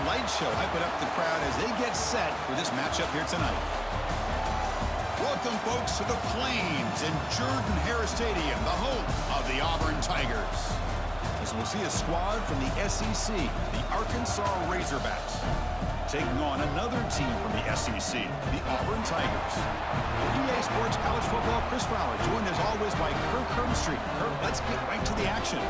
light show hyping up the crowd as they get set for this matchup here tonight. Welcome, folks, to the Plains in Jordan-Hare Stadium, the home of the Auburn Tigers. As we'll see a squad from the SEC, the Arkansas Razorbacks, taking on another team from the SEC, the Auburn Tigers. For EA Sports College Football, Chris Fowler, joined as always by Kirk Hermstreet. Kirk, let's get right to the action.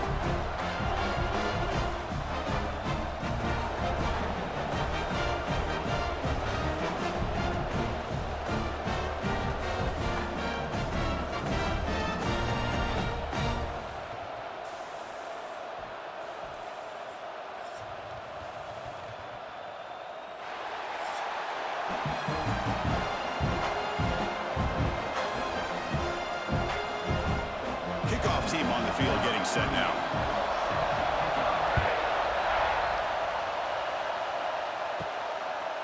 Kickoff team on the field getting set now.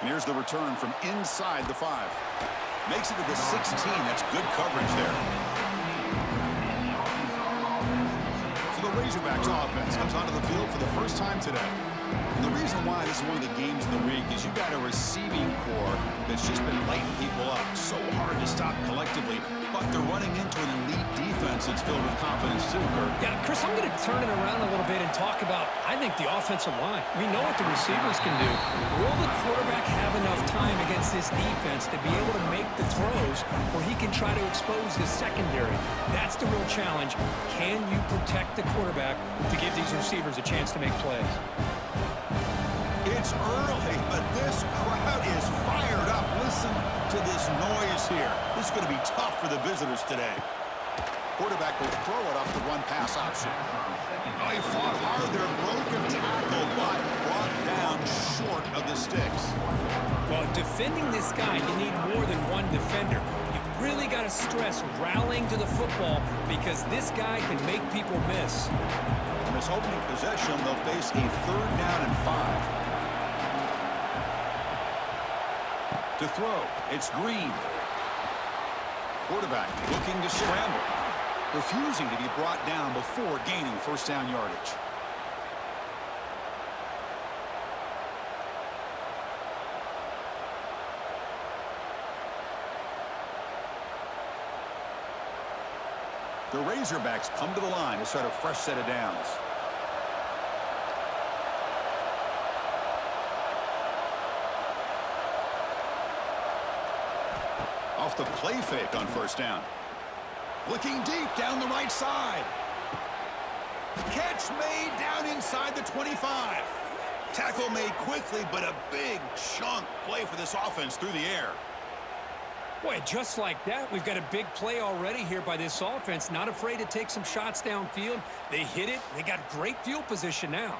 And here's the return from inside the 5. Makes it to the 16. That's good coverage there. So the Razorbacks offense comes onto the field for the first time today. And the reason why this is one of the games of the week is you've got a receiving core that's just been lighting people up. So hard to stop collectively, but they're running into an elite defense that's filled with confidence too, Kirk. Yeah, Chris, I'm going to turn it around a little bit and talk about, I think, the offensive line. We know what the receivers can do. Will the quarterback have enough time against this defense to be able to make the throws where he can try to expose the secondary? That's the real challenge. Can you protect the quarterback to give these receivers a chance to make plays? It's early, but this crowd is fired up. Listen to this noise here. This is going to be tough for the visitors today. Quarterback will throw it off the run-pass option. Oh, he fought hard there. Broken tackle, but brought down short of the sticks. Well, defending this guy, you need more than one defender. You really got to stress rallying to the football because this guy can make people miss. On this opening possession, they'll face a 3rd down and 5. To throw, it's Green. Quarterback looking to scramble, refusing to be brought down before gaining first down yardage. The Razorbacks come to the line to start a fresh set of downs. Off the play fake on first down. Looking deep down the right side. Catch made down inside the 25. Tackle made quickly, but a big chunk play for this offense through the air. Boy, just like that, we've got a big play already here by this offense. Not afraid to take some shots downfield. They hit it. They got great field position now.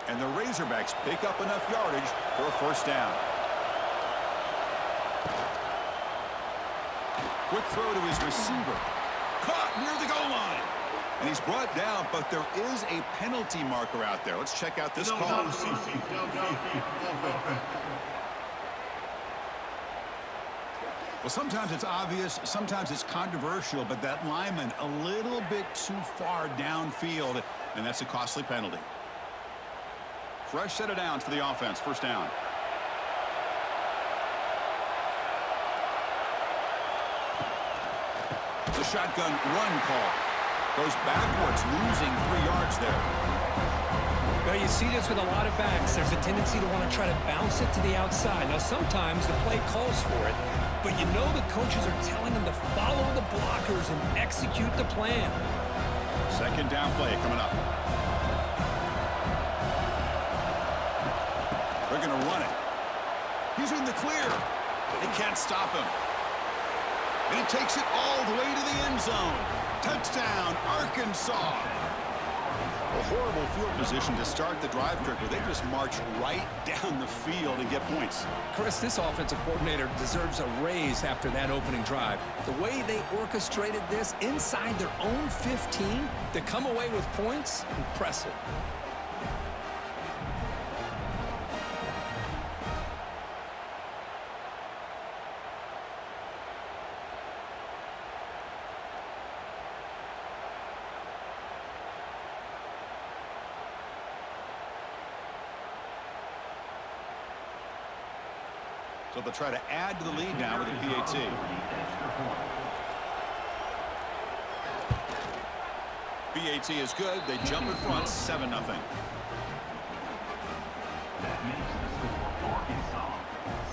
And the Razorbacks pick up enough yardage for a first down. Quick throw to his receiver. Caught near the goal line. And he's brought down, but there is a penalty marker out there. Let's check out this call. Well, sometimes it's obvious, sometimes it's controversial, but that lineman a little bit too far downfield, and that's a costly penalty. Fresh set of downs for the offense. First down. It's a shotgun run call. Goes backwards, losing 3 yards there. Well, you see this with a lot of backs. There's a tendency to want to try to bounce it to the outside. Now, sometimes the play calls for it, but you know the coaches are telling them to follow the blockers and execute the plan. Second down play coming up. They're going to run it. He's in the clear. They can't stop him. And he takes it all the way to the end zone. Touchdown, Arkansas. A horrible field position to start the drive, Kirk, where they just march right down the field and get points. Chris, this offensive coordinator deserves a raise after that opening drive. The way they orchestrated this inside their own 15 to come away with points, impressive. So they'll try to add to the lead now with a PAT. PAT is good. They jump in front, 7-0. That makes the score Arkansas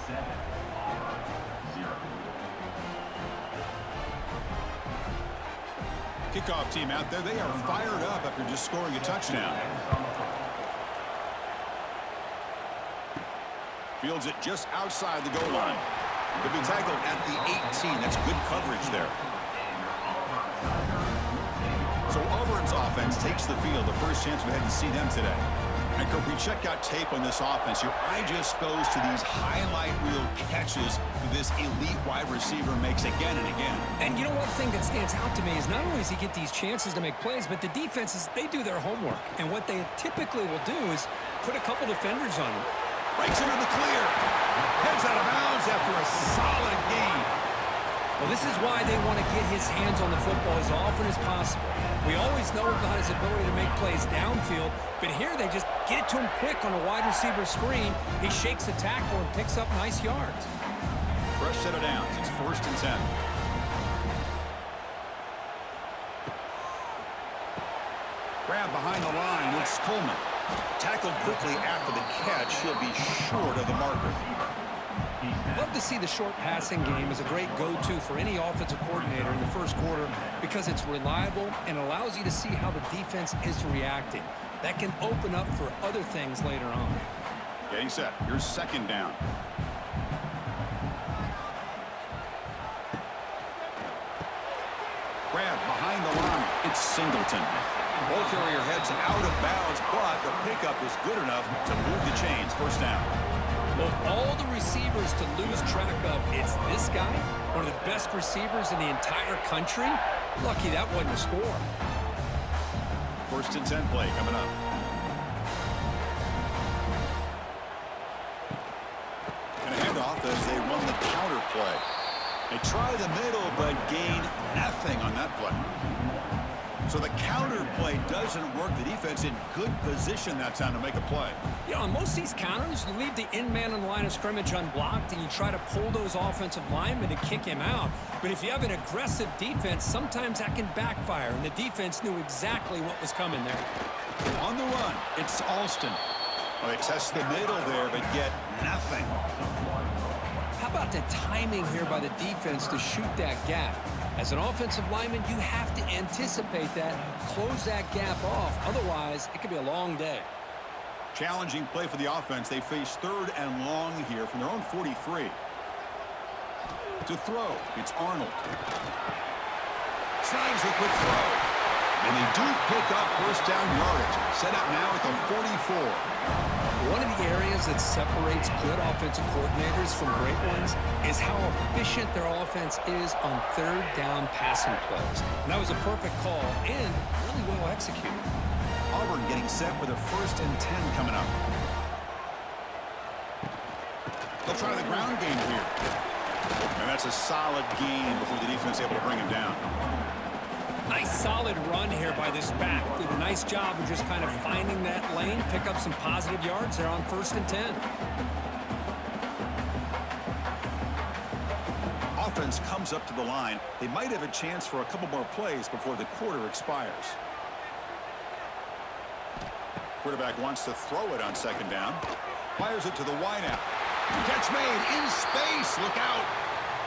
7, Auburn 0. Kickoff team out there. They are fired up after just scoring a touchdown. Fields it just outside the goal line. They'll be tackled at the 18. That's good coverage there. So Auburn's offense takes the field. The first chance we had to see them today. And Kirk, we check out tape on this offense. Your eye just goes to these highlight reel catches that this elite wide receiver makes again and again. And you know, one thing that stands out to me is not only does he get these chances to make plays, but the defenses, they do their homework. And what they typically will do is put a couple defenders on him. Breaks into the clear. Heads out of bounds after a solid gain. Well, this is why they want to get his hands on the football as often as possible. We always know about his ability to make plays downfield, but here they just get it to him quick on a wide receiver screen. He shakes the tackle and picks up nice yards. Fresh set of downs. It's 1st and 10. Grab behind the line. It's Coleman. Tackled quickly after the catch. He'll be short of the marker. Love to see the short passing game as a great go-to for any offensive coordinator in the first quarter because it's reliable and allows you to see how the defense is reacting. That can open up for other things later on. Getting set. Here's 2nd down. Grab behind the line. It's Singleton. Ball carrier heads out of bounds, but the pickup is good enough to move the chains. 1st down. Well, of all the receivers to lose track of, it's this guy, one of the best receivers in the entire country. Lucky that wasn't a score. 1st and 10 play coming up. And a handoff as they run the counter play. They try the middle, but gain nothing on that play. So the counter play doesn't work. The defense in good position that time to make a play. You know, on most of these counters, you leave the in man on the line of scrimmage unblocked, and you try to pull those offensive linemen to kick him out. But if you have an aggressive defense, sometimes that can backfire, and the defense knew exactly what was coming there. On the run, it's Alston. Well, they test the middle there, but get nothing. How about the timing here by the defense to shoot that gap? As an offensive lineman, you have to anticipate that, close that gap off. Otherwise, it could be a long day. Challenging play for the offense. They face 3rd and long here from their own 43. To throw, it's Arnold. Snags a quick throw. And they do pick up 1st down yardage. Set up now at the 44. One of the areas that separates good offensive coordinators from great ones is how efficient their offense is on 3rd down passing plays. And that was a perfect call and really well executed. Auburn getting set with a 1st and 10 coming up. They'll try the ground game here. And that's a solid gain before the defense is able to bring him down. Nice solid run here by this back. Did a nice job of just kind of finding that lane, pick up some positive yards there on 1st and 10. Offense comes up to the line. They might have a chance for a couple more plays before the quarter expires. Quarterback wants to throw it on 2nd down. Fires it to the wideout. Catch made in space. Look out.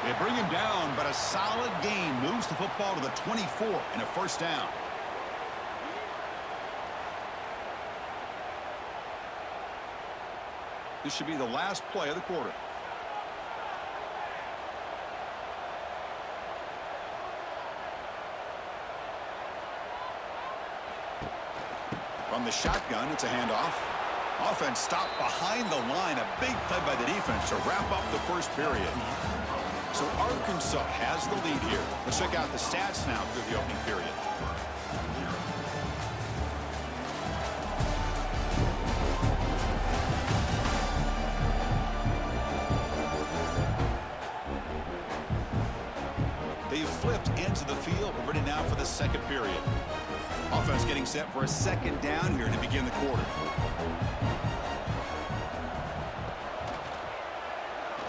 They bring him down, but a solid gain moves the football to the 24 and a 1st down. This should be the last play of the quarter. From the shotgun, it's a handoff. Offense stopped behind the line. A big play by the defense to wrap up the 1st period. So Arkansas has the lead here. Let's check out the stats now through the opening period. They've flipped into the field. We're ready now for the 2nd period. Offense getting set for a 2nd down here to begin the quarter.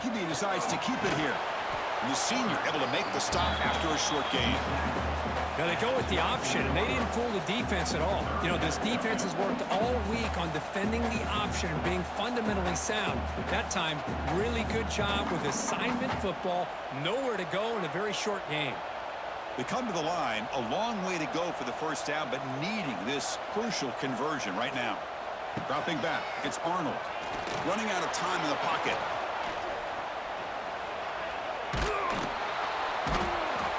Lucky he decides to keep it here. And the senior able to make the stop after a short gain. Now they go with the option, and they didn't fool the defense at all. You know, this defense has worked all week on defending the option and being fundamentally sound. That time, really good job with assignment football. Nowhere to go in a very short game. They come to the line, a long way to go for the first down, but needing this crucial conversion right now. Dropping back, it's Arnold. Running out of time in the pocket.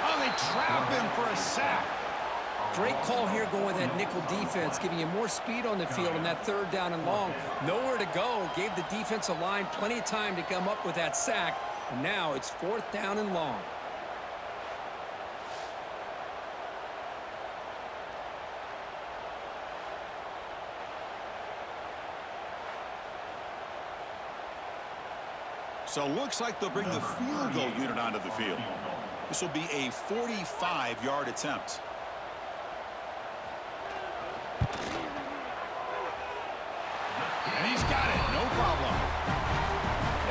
Oh, they trap him for a sack. Great call here going with that nickel defense, giving you more speed on the field on that third down and long. Nowhere to go. Gave the defensive line plenty of time to come up with that sack. And now it's 4th down and long. So looks like they'll bring the field goal unit onto the field. This will be a 45-yard attempt. And he's got it, no problem.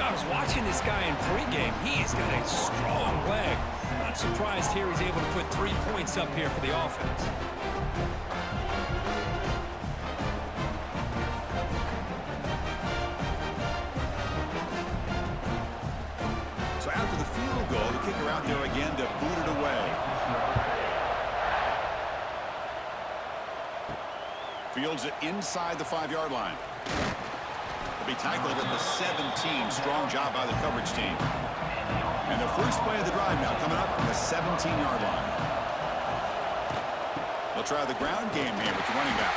I was watching this guy in pregame. He's got a strong leg. Not surprised here he's able to put 3 points up here for the offense. So after the field goal, the kicker out there again to boot it away. Fields it inside the 5-yard line. He'll be tackled at the 17. Strong job by the coverage team. And the first play of the drive now coming up from the 17-yard line. They'll try the ground game here with the running back.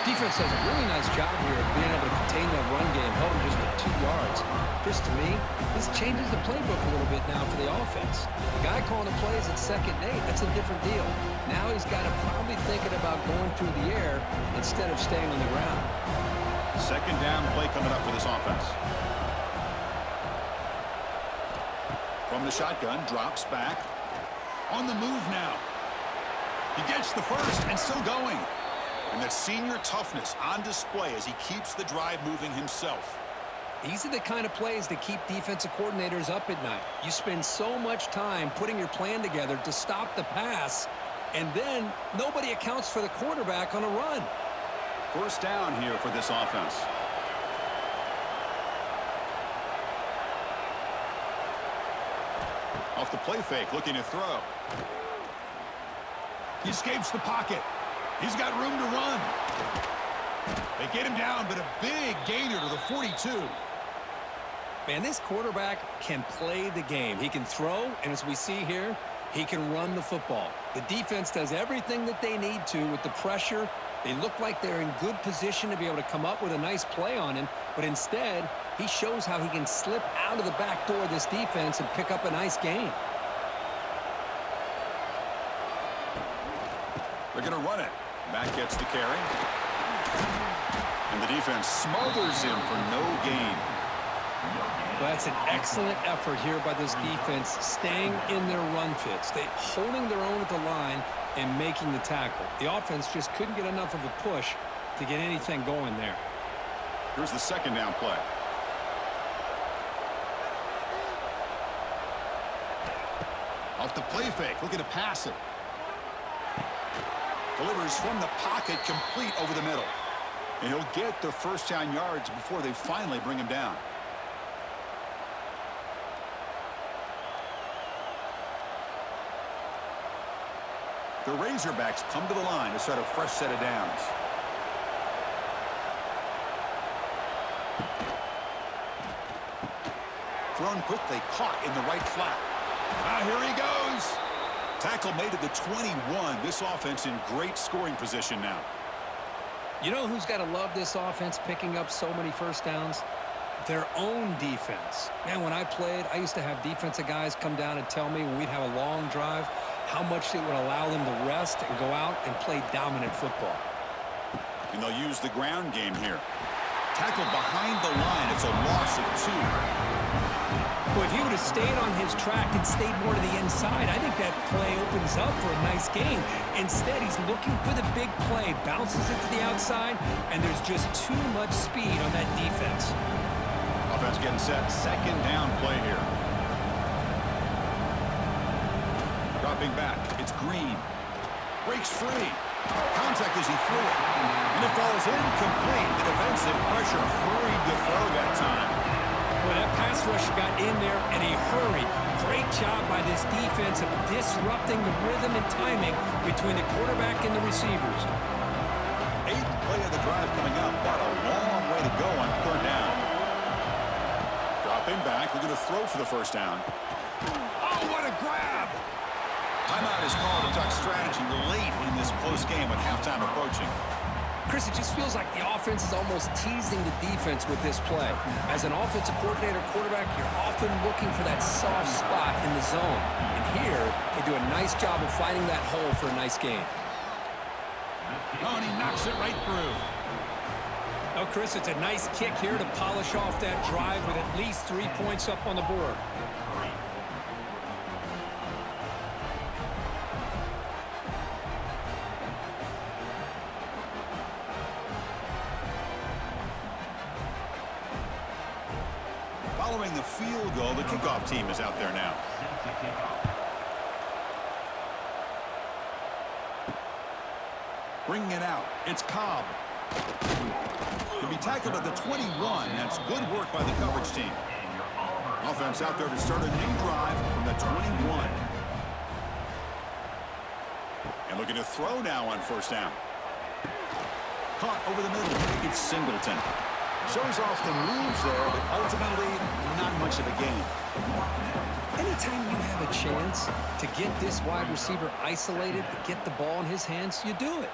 Defense does a really nice job here of being able to contain that run game, held him just to 2 yards. Chris, to me, this changes the playbook a little bit now for the offense. The guy calling the plays at 2nd and 8, that's a different deal. Now he's got to probably thinking about going through the air instead of staying on the ground. 2nd down play coming up for this offense. From the shotgun, drops back. On the move now. He gets the first and still going. And that senior toughness on display as he keeps the drive moving himself. These are the kind of plays that keep defensive coordinators up at night. You spend so much time putting your plan together to stop the pass, and then nobody accounts for the quarterback on a run. First down here for this offense. Off the play fake, looking to throw. He escapes the pocket. He's got room to run. They get him down, but a big gainer to the 42. Man, this quarterback can play the game. He can throw, and as we see here, he can run the football. The defense does everything that they need to with the pressure. They look like they're in good position to be able to come up with a nice play on him, but instead, he shows how he can slip out of the back door of this defense and pick up a nice gain. They're going to run it. Back gets the carry. And the defense smothers him for no gain. Well, that's an excellent effort here by this defense, staying in their run fits. They holding their own at the line and making the tackle. The offense just couldn't get enough of a push to get anything going there. Here's the 2nd down play. Off the play fake, looking to pass it. Delivers from the pocket, complete over the middle. And he'll get the first down yards before they finally bring him down. The Razorbacks come to the line to start a fresh set of downs. Thrown quickly, caught in the right flat. Here he goes. Tackle made at the 21. This offense in great scoring position now. You know who's got to love this offense picking up so many first downs? Their own defense. Man, when I played, I used to have defensive guys come down and tell me when we'd have a long drive how much it would allow them to rest and go out and play dominant football. And they'll use the ground game here. Tackled behind the line. It's a loss of 2. Well, if he would have stayed on his track and stayed more to the inside, I think that play opens up for a nice gain. Instead, he's looking for the big play, bounces it to the outside, and there's just too much speed on that defense. Defense getting set. Second down play here. Dropping back. It's Green. Breaks free. Contact as he threw it. And it falls incomplete. The defensive pressure hurried to throw that time. Well, that pass rusher got in there in a hurry. Great job by this defense of disrupting the rhythm and timing between the quarterback and the receivers. Eighth play of the drive coming up, but a long way to go on third down. Dropping back, looking to throw for the first down. Oh, what a grab! Timeout is called to talk strategy late in this close game with halftime approaching. Chris, it just feels like the offense is almost teasing the defense with this play. As an offensive coordinator quarterback, you're often looking for that soft spot in the zone. And here, they do a nice job of finding that hole for a nice gain. Oh, and he knocks it right through. Oh, Chris, it's a nice kick here to polish off that drive with at least 3 points up on the board. Following the field goal, the kickoff team is out there now. Bringing it out, it's Cobb. To be tackled at the 21, that's good work by the coverage team. Offense out there to start a new drive from the 21. And looking to throw now on first down. Caught over the middle, it's Singleton. Shows off the moves there, but ultimately not much of a gain. Anytime you have a chance to get this wide receiver isolated, to get the ball in his hands, you do it.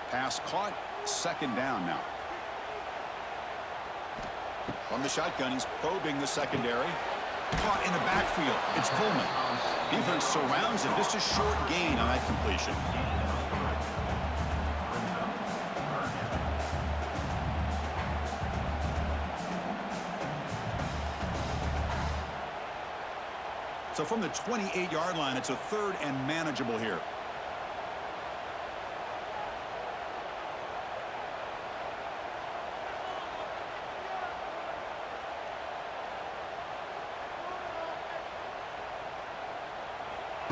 Pass caught, second down now. From the shotgun, he's probing the secondary. Caught in the backfield, it's Coleman. Defense surrounds him, just a short gain on that completion. So from the 28-yard line, it's a third and manageable here.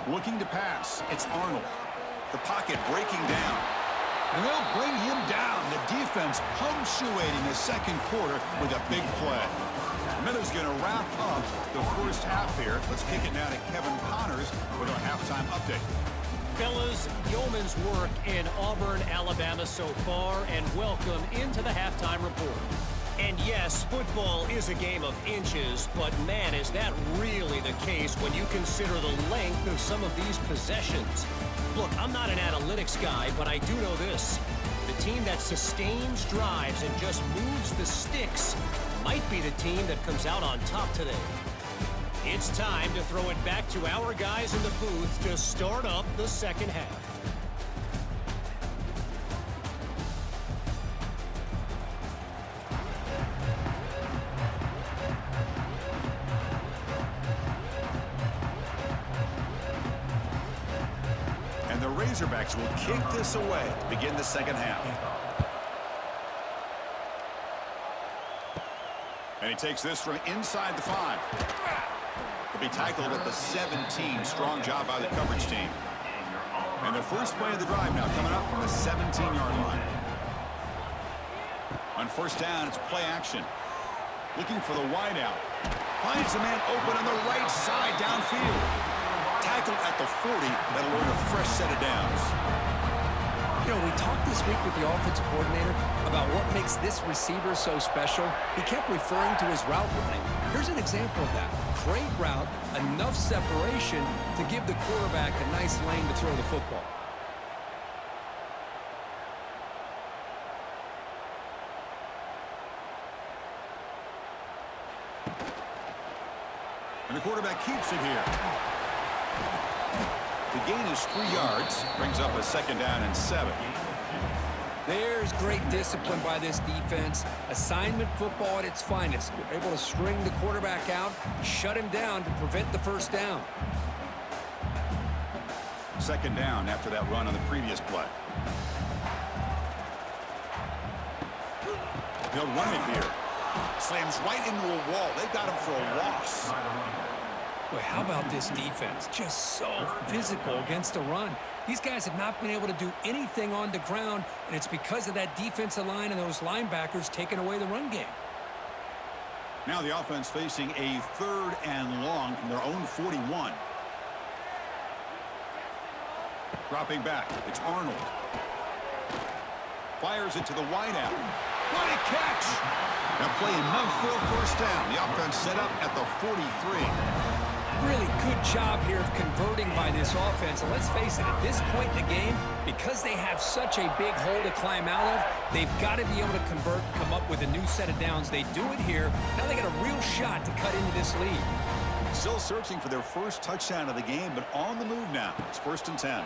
Looking to pass, it's Arnold. The pocket breaking down. And they'll bring him down. The defense punctuating the second quarter with a big play. Miller's going to wrap up the first half here. Let's kick it now to Kevin Connors with our halftime update. Fellas, yeoman's work in Auburn, Alabama so far, and welcome into the halftime report. And yes, football is a game of inches, but man, is that really the case when you consider the length of some of these possessions. Look, I'm not an analytics guy, but I do know this. The team that sustains drives and just moves the sticks might be the team that comes out on top today. It's time to throw it back to our guys in the booth to start up the second half. And the Razorbacks will kick this away to begin the second half. And he takes this from inside the 5. He'll be tackled at the 17. Strong job by the coverage team. And the first play of the drive now coming up from the 17-yard line. On first down, it's play action. Looking for the wideout. Finds a man open on the right side downfield. Tackled at the 40. That'll earn a fresh set of downs. You know, we talked this week with the offensive coordinator about what makes this receiver so special. He kept referring to his route running. Here's an example of that. Great route, enough separation to give the quarterback a nice lane to throw the football. And the quarterback keeps it here. The gain is 3 yards, brings up a second down and 7. There's great discipline by this defense. Assignment football at its finest. They're able to string the quarterback out, shut him down to prevent the first down. Second down after that run on the previous play. He'll run it here. Slams right into a wall. They got him for a loss. Boy, how about this defense? Just so physical against the run. These guys have not been able to do anything on the ground, and it's because of that defensive line and those linebackers taking away the run game. Now the offense facing a 3rd and long from their own 41. Dropping back, it's Arnold. Fires it to the wideout. What a catch! Now play enough for a first down. The offense set up at the 43. Really good job here of converting by this offense. And let's face it, at this point in the game, because they have such a big hole to climb out of, they've got to be able to convert, come up with a new set of downs. They do it here. Now they got a real shot to cut into this lead. Still searching for their first touchdown of the game, but on the move now. It's 1st and 10.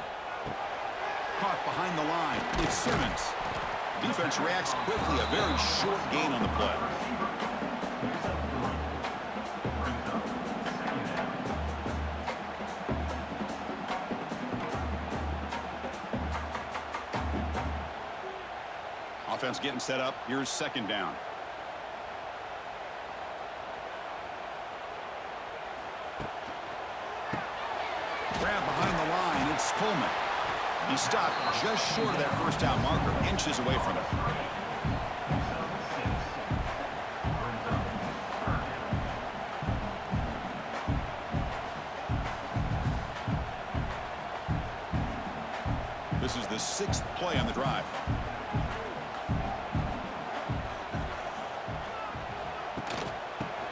Caught behind the line. It's Simmons. Defense reacts quickly. A very short gain on the play. Offense getting set up. Here's 2nd down. Grab behind the line. It's Coleman. He stopped just short of that first down marker, inches away from it. This is the 6th play on the drive.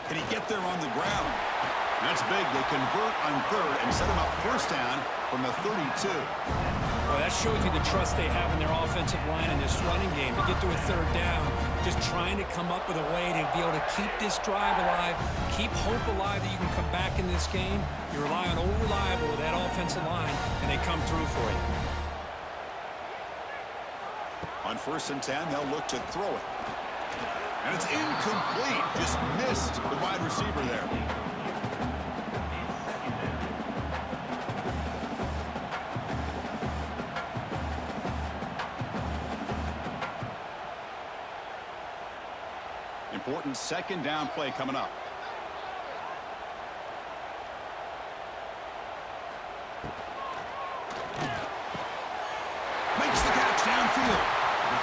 Can he get there on the ground? That's big. They convert on 3rd and set him up first down from the 32. Well, that shows you the trust they have in their offensive line in this running game to get to a 3rd down, just trying to come up with a way to be able to keep this drive alive, keep hope alive that you can come back in this game. You rely on old reliable with that offensive line, and they come through for you. On 1st and 10, they'll look to throw it. And it's incomplete. Just missed the wide receiver there. Important 2nd down play coming up. Makes the catch downfield.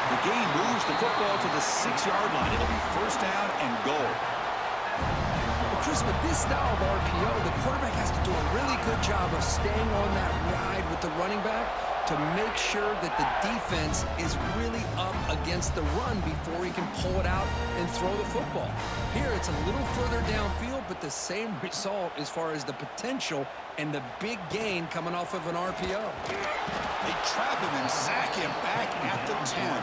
The game moves the football to the 6-yard line. It'll be 1st down and goal. Well, Chris, with this style of RPO, the quarterback has to do a really good job of staying on that ride with the running back to make sure that the defense is really up against the run before he can pull it out and throw the football. Here, it's a little further downfield, but the same result as far as the potential and the big gain coming off of an RPO. They trap him and sack him back at the 10.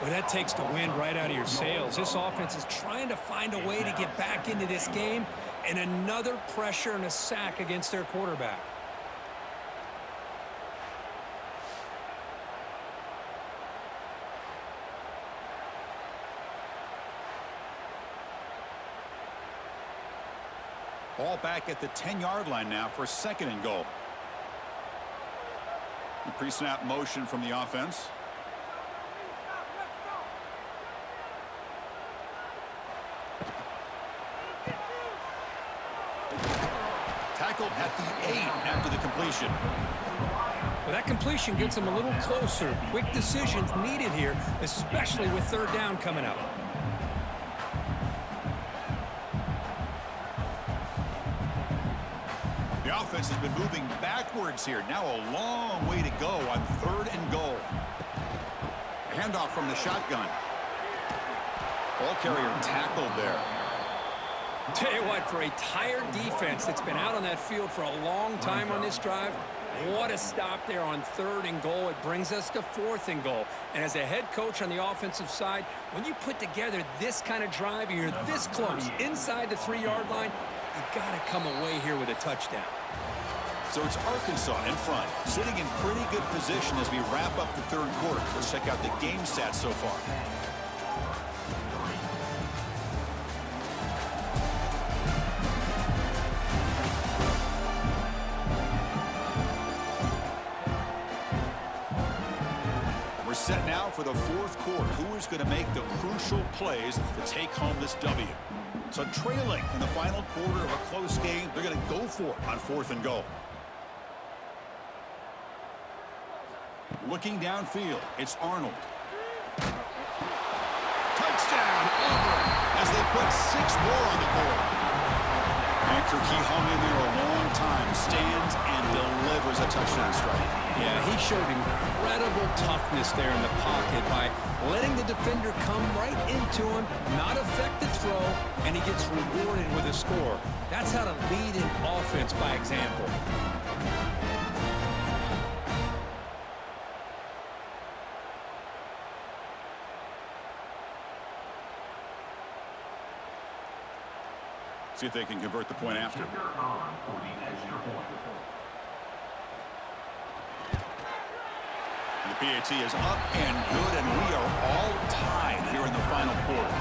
Well, that takes the wind right out of your sails. This offense is trying to find a way to get back into this game, and another pressure and a sack against their quarterback. Ball back at the 10-yard line now for 2nd and goal. The pre-snap motion from the offense. Tackled at the 8 after the completion. Well, that completion gets them a little closer. Quick decisions needed here, especially with 3rd down coming up. The offense has been moving backwards here. Now a long way to go on 3rd and goal. Handoff from the shotgun. Ball carrier tackled there. Tell you what, for a tired defense that's been out on that field for a long time on this drive, what a stop there on 3rd and goal. It brings us to 4th and goal. And as a head coach on the offensive side, when you put together this kind of drive, you're this close inside the 3-yard line, you got to come away here with a touchdown. So it's Arkansas in front, sitting in pretty good position as we wrap up the 3rd quarter. Let's check out the game stats so far. set now for the fourth quarter. Who is going to make the crucial plays to take home this W? So trailing in the final quarter of a close game, they're going to go for it on 4th and goal. Looking downfield, it's Arnold. Touchdown, Auburn, as they put 6 more on the board. Anchor, he hung in there a long time, stands and delivers a touchdown strike. Yeah, he showed incredible toughness there in the pocket by letting the defender come right into him, not affect the throw, and he gets rewarded with a score. That's how to lead an offense by example. See if they can convert the point after. Kicker on for the extra point. The PAT is up and good, and we are all tied here in the final quarter.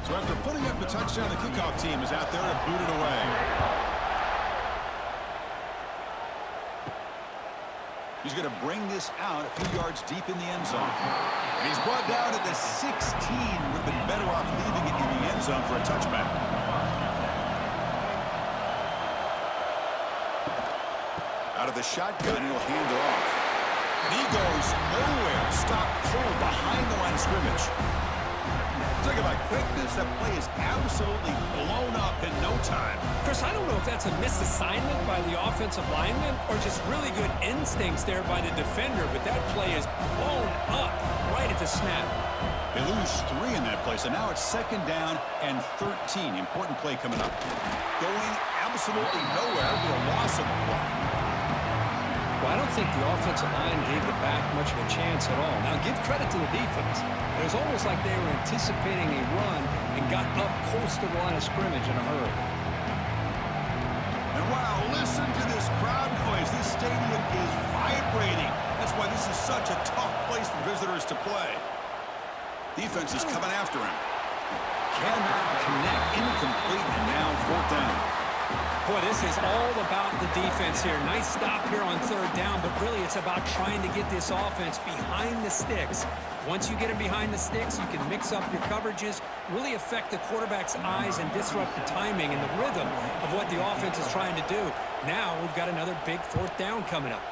So after putting up the touchdown, the kickoff team is out there to boot it away. He's going to bring this out a few yards deep in the end zone. And he's brought down at the 16. Would have been better off leaving it in the end zone for a touchback. Out of the shotgun, he'll hand it off. And he goes nowhere. Stopped cold behind the line of scrimmage. Talk about quickness. That play is absolutely blown up in no time. Chris, I don't know if that's a misassignment by the offensive lineman or just really good instincts there by the defender, but that play is blown up right at the snap. They lose 3 in that play, so now it's 2nd down and 13. Important play coming up. Going absolutely nowhere. It'll be a loss of the play. Well, I don't think the offensive line gave the back much of a chance at all. Now, give credit to the defense. It was almost like they were anticipating a run and got up close to the line of scrimmage in a hurry. And wow, listen to this crowd noise. This stadium is vibrating. That's why this is such a tough place for visitors to play. Defense is coming after him. Cannot connect. Incomplete, and now 4th down. Boy, this is all about the defense here. Nice stop here on 3rd down, but really it's about trying to get this offense behind the sticks. Once you get them behind the sticks, you can mix up your coverages, really affect the quarterback's eyes and disrupt the timing and the rhythm of what the offense is trying to do. Now we've got another big 4th down coming up.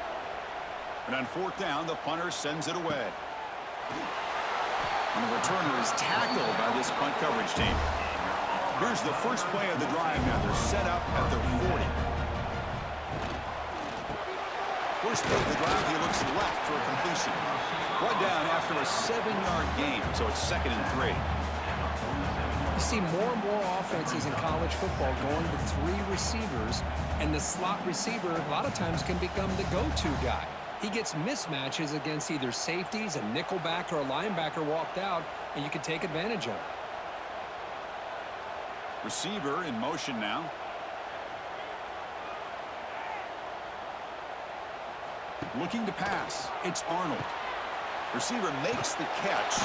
And on 4th down, the punter sends it away. And the returner is tackled by this punt coverage team. Here's the first play of the drive now. They're set up at their 40. First play of the drive, he looks left for a completion. 1 down after a 7-yard gain, so it's 2nd and 3. You see more and more offenses in college football going to 3 receivers, and the slot receiver a lot of times can become the go-to guy. He gets mismatches against either safeties, a nickelback, or a linebacker walked out, and you can take advantage of it. Receiver in motion now. Looking to pass. It's Arnold. Receiver makes the catch,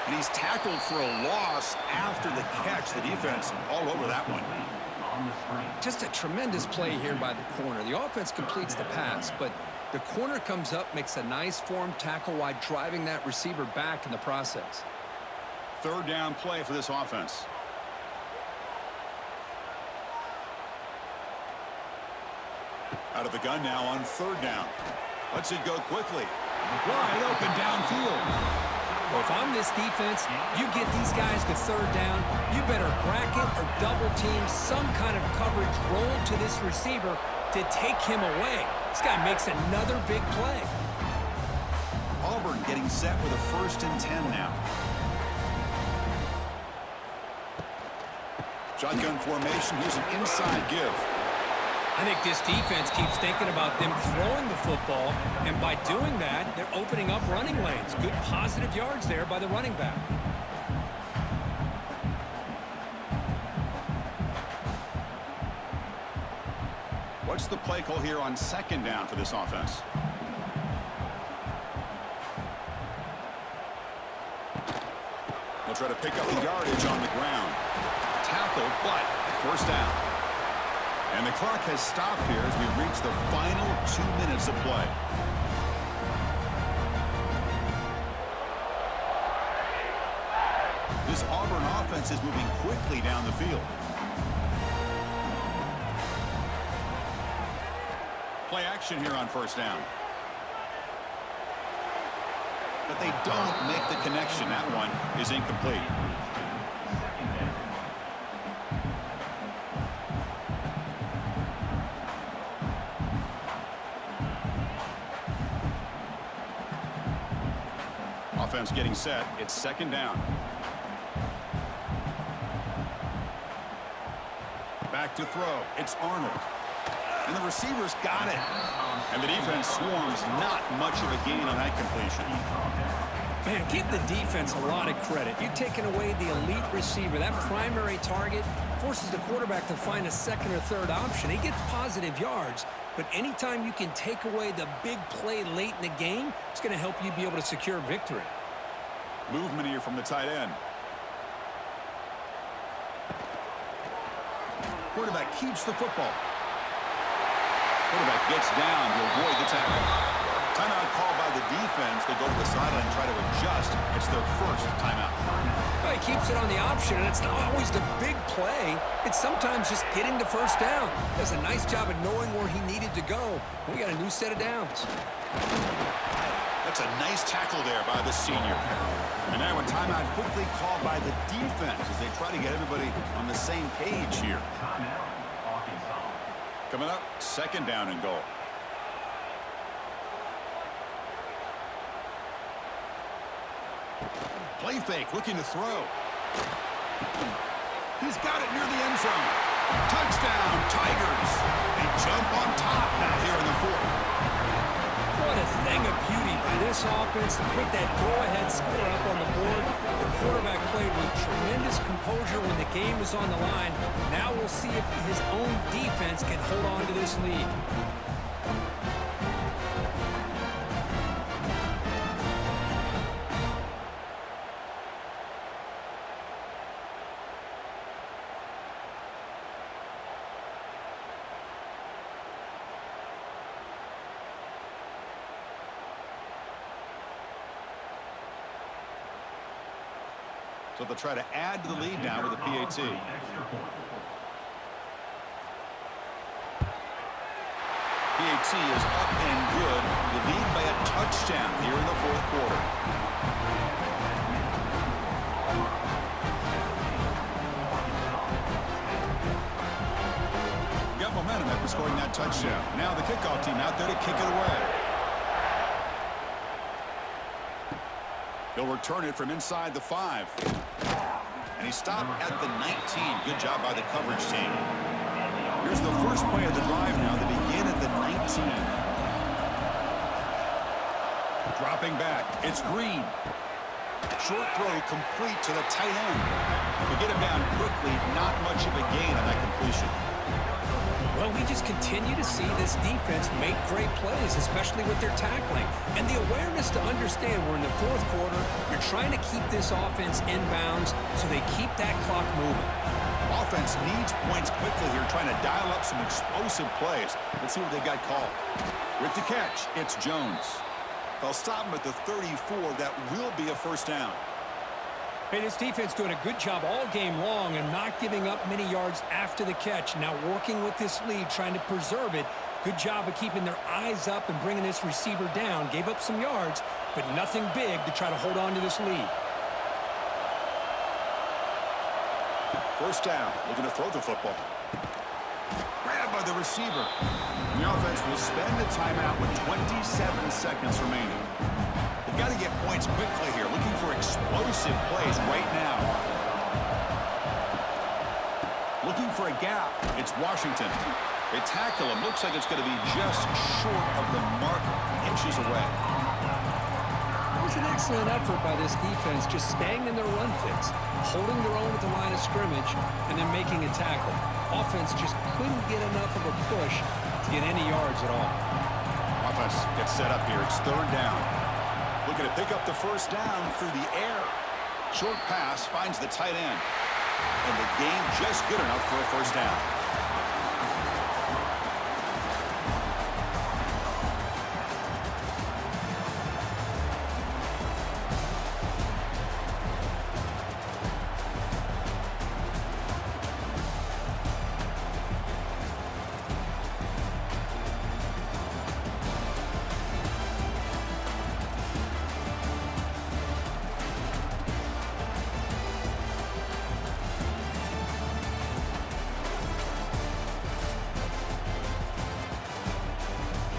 and he's tackled for a loss after the catch. The defense all over that one. Just a tremendous play here by the corner. The offense completes the pass, but the corner comes up, makes a nice form tackle while driving that receiver back in the process. 3rd down play for this offense. Out of the gun now on 3rd down. Lets it go quickly. Wide open downfield. Well, if I'm this defense, you get these guys to 3rd down, you better bracket or double team some kind of coverage roll to this receiver to take him away. This guy makes another big play. Auburn getting set with a 1st and 10 now. Shotgun formation. Here's an inside give. I think this defense keeps thinking about them throwing the football, and by doing that, they're opening up running lanes. Good positive yards there by the running back. What's the play call here on 2nd down for this offense? They'll try to pick up the yardage on the ground. Tackled, but 1st down. And the clock has stopped here as we reach the final 2 minutes of play. This Auburn offense is moving quickly down the field. Play action here on first down. But they don't make the connection. That one is incomplete. Offense getting set. It's second down. Back to throw. It's Arnold. And the receiver's got it. And the defense swarms. Not much of a gain on that completion. Man, give the defense a lot of credit. You're taking away the elite receiver. That primary target forces the quarterback to find a second or third option. He gets positive yards. But anytime you can take away the big play late in the game, it's going to help you be able to secure victory. Movement here from the tight end. Quarterback keeps the football. Quarterback gets down to avoid the tackle. Timeout called by the defense. They go to the sideline and try to adjust. It's their first timeout. Well, he keeps it on the option, and it's not always the big play. It's sometimes just getting the first down. Does a nice job of knowing where he needed to go. We got a new set of downs. That's a nice tackle there by the senior. And now a timeout quickly called by the defense as they try to get everybody on the same page here. Coming up, second down and goal. Play fake, looking to throw. He's got it near the end zone. Touchdown, Tigers. They jump on top now here in the fourth. What a thing of beauty by this offense to put that go-ahead score up on the board. The quarterback played with tremendous composure when the game was on the line. Now we'll see if his own defense can hold on to this lead. So they'll try to add to the lead now with a PAT. PAT is up and good. The lead by a touchdown here in the fourth quarter. Got momentum after scoring that touchdown. Now the kickoff team out there to kick it away. He'll return it from inside the 5. And he stopped at the 19. Good job by the coverage team. Here's the first play of the drive now. They begin at the 19. Dropping back. It's Green. Short throw complete to the tight end. To get him down quickly, not much of a gain on that completion. Well, we just continue to see this defense make great plays, especially with their tackling. And the awareness to understand we're in the fourth quarter, you're trying to keep this offense in bounds so they keep that clock moving. Offense needs points quickly here, trying to dial up some explosive plays. Let's see what they've got called. With the catch, it's Jones. They'll stop him at the 34. That will be a first down. Hey, this defense doing a good job all game long and not giving up many yards after the catch. Now working with this lead, trying to preserve it. Good job of keeping their eyes up and bringing this receiver down. Gave up some yards, but nothing big to try to hold on to this lead. First down, looking to throw the football. Grabbed by the receiver. And the offense will spend the timeout with 27 seconds remaining. They've got to get points quickly here, looking for explosive plays right now. Looking for a gap. It's Washington. They tackle him. Looks like it's going to be just short of the mark, inches away. It was an excellent effort by this defense, just staying in their run fits, holding their own at the line of scrimmage, and then making a tackle. Offense just couldn't get enough of a push to get any yards at all. Offense gets set up here. It's third down. Looking to pick up the first down through the air. Short pass finds the tight end. And the gain just good enough for a first down.